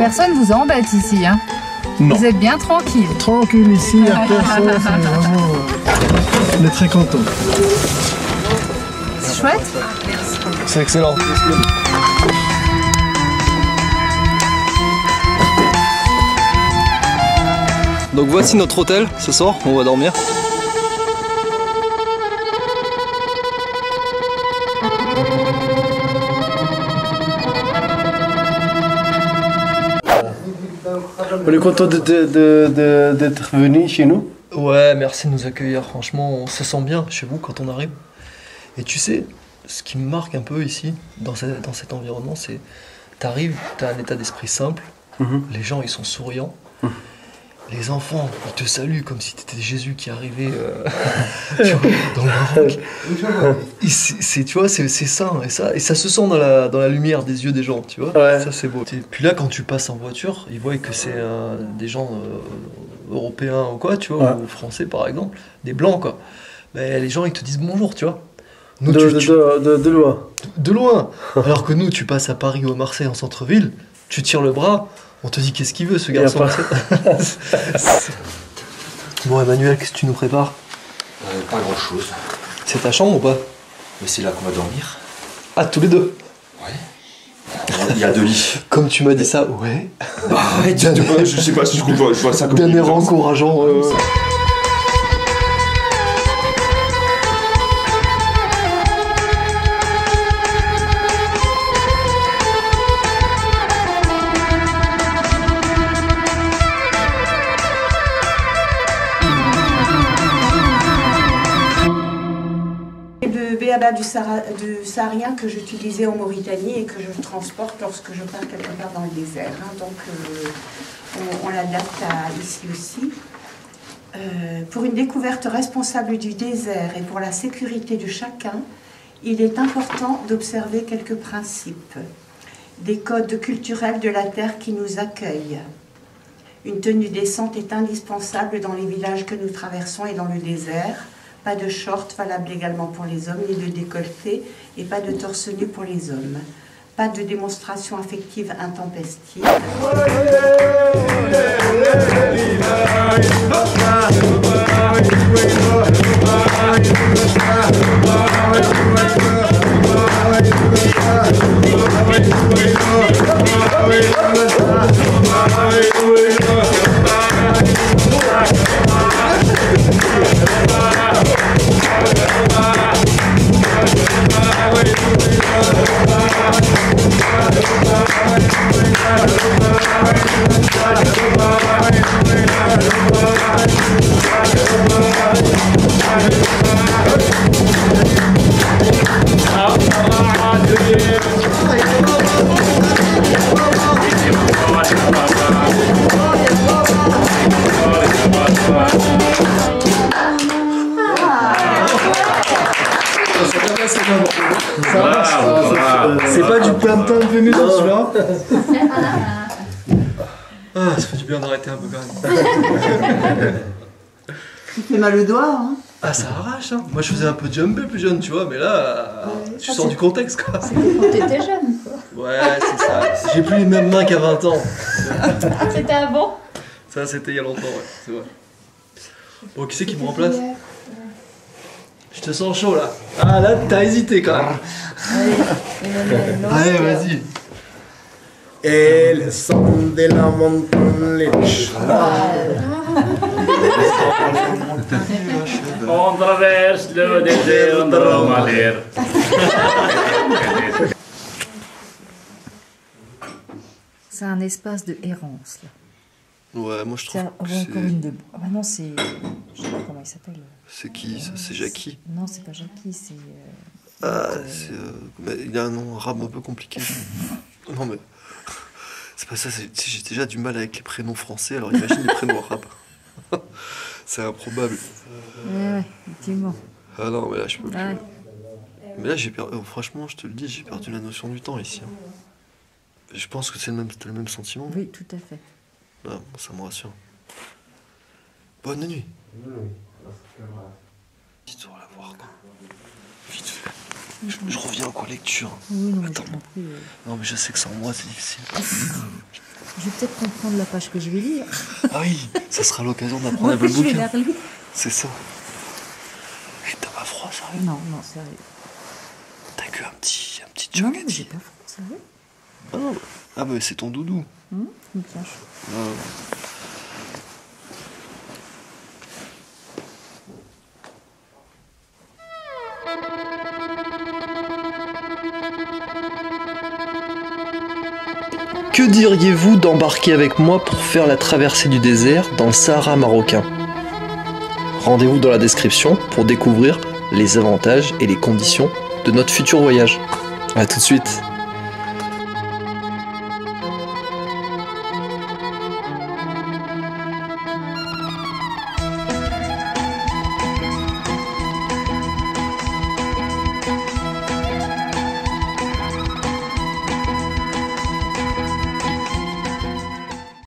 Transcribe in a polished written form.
Personne vous embête ici, hein? Non. Vous êtes bien tranquille. Tranquille ici, à personne, c'est vraiment... on est très contents. C'est chouette. C'est excellent. Donc voici notre hôtel, ce soir, on va dormir. On est content d'être venu chez nous. Ouais, merci de nous accueillir, franchement, on se sent bien chez vous quand on arrive. Et tu sais, ce qui me marque un peu ici, dans cet environnement, c'est t'arrives, t'as un état d'esprit simple, les gens ils sont souriants, les enfants ils te saluent comme si t'étais Jésus qui arrivait tu vois, dans le Maroc. Tu vois, c'est sain, et ça se sent dans la lumière des yeux des gens, tu vois, Ouais. ça c'est beau. Puis là quand tu passes en voiture, ils voient que c'est des gens européens ou quoi, tu vois, ou français par exemple, des blancs quoi. Mais les gens ils te disent bonjour, tu vois. Nous, De loin. De loin. Alors que nous, tu passes à Paris ou à Marseille en centre-ville, tu tires le bras, on te dit qu'est-ce qu'il veut ce garçon. Bon Emmanuel, qu'est-ce que tu nous prépares? Pas grand chose. C'est ta chambre ou pas? Mais c'est là qu'on va dormir. Ah, tous les deux? Ouais. Il y a 2 lits. Comme tu m'as dit ça, ouais. Bah ouais, je sais pas si je vois ça comme D'un air évidence. encourageant. Le béaba du saharien que j'utilisais en Mauritanie et que je transporte lorsque je pars quelque part dans le désert. Hein. Donc on l'adapte ici aussi. Pour une découverte responsable du désert et pour la sécurité de chacun, il est important d'observer quelques principes. Des codes culturels de la terre qui nous accueillent. Une tenue décente est indispensable dans les villages que nous traversons et dans le désert. Pas de short, valable également pour les hommes, ni de décolleté, et pas de torse nu pour les hommes. Pas de démonstration affective intempestive. C'est pas du plantain venu dans celui-là. Ah, ça fait du bien d'arrêter un peu quand même. Il fait mal au doigt, hein. Ah, ça arrache, hein. Moi je faisais un peu de jumpé plus jeune, tu vois, mais là, tu sors du contexte quoi. Quand t'étais jeune, quoi. Ouais, c'est ça. J'ai plus les mêmes mains qu'à 20 ans. C'était avant. Ça, c'était il y a longtemps, ouais, c'est vrai. Bon, qui c'est qui me remplace? Je te sens chaud là. Ah, là, t'as hésité quand même. Allez, vas-y. Et le son de la montagne, les cheval. On traverse le désert Andromadaire. C'est un espace de errance, là. Ouais, moi je trouve Tiens, on que voit encore une debout. Ah bah non, c'est... Je sais pas comment il s'appelle. c'est qui ça? C'est Jackie? Non, c'est pas Jackie, c'est... Ah, c'est... mais il a un nom arabe un peu compliqué. Non mais... C'est pas ça, j'ai déjà du mal avec les prénoms français, alors imagine les prénoms arabes. C'est improbable. Ouais, effectivement. Ah non, mais là je peux plus. Ouais. Mais là j'ai perdu... franchement, je te le dis, j'ai perdu la notion du temps ici. Hein. Je pense que c'est le même sentiment. Oui, tout à fait. Ah, bon, ça me rassure. Bonne nuit. Vite, on va la voir, quoi. Vite fait. Je reviens quoi, lecture. Oui, non, mais attends. j'ai compris. Non, mais je sais que sans moi, c'est difficile. Je vais peut-être comprendre la page que je vais lire. Ah oui, ça sera l'occasion d'apprendre un peu le Je vais bouquin. la relire. C'est ça. Et t'as pas froid, sérieux? Non, non, sérieux. T'as que un petit Non, jog mais j'ai pas froid, sérieux. Ah non, ah bah c'est ton doudou. Il me tient chaud. Ah. Que diriez-vous d'embarquer avec moi pour faire la traversée du désert dans le Sahara marocain? Rendez-vous dans la description pour découvrir les avantages et les conditions de notre futur voyage. A tout de suite.